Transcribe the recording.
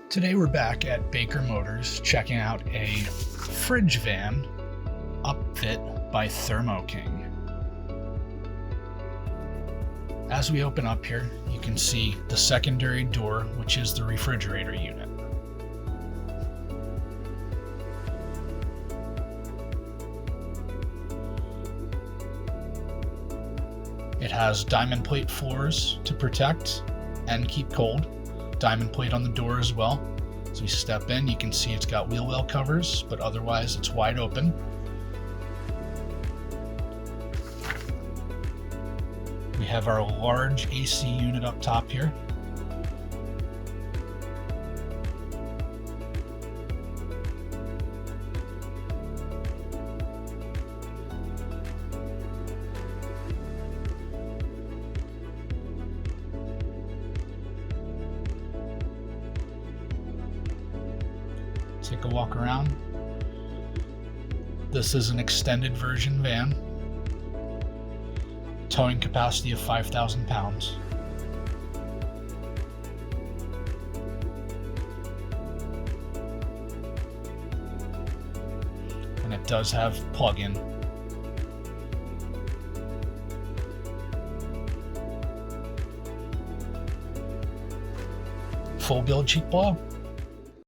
Today we're back at Baker Motors checking out a fridge van Upfit by Thermo King. As we open up here, you can see the secondary door, which is the refrigerator unit. It has diamond plate floors to protect and keep cold. Diamond plate on the door as well. As we step in, you can see it's got wheel well covers, but otherwise it's wide open. We have our large AC unit up top here. Take a walk around. This is an extended version van. Towing capacity of 5,000 pounds. And it does have plug-in. Full build cheek blow.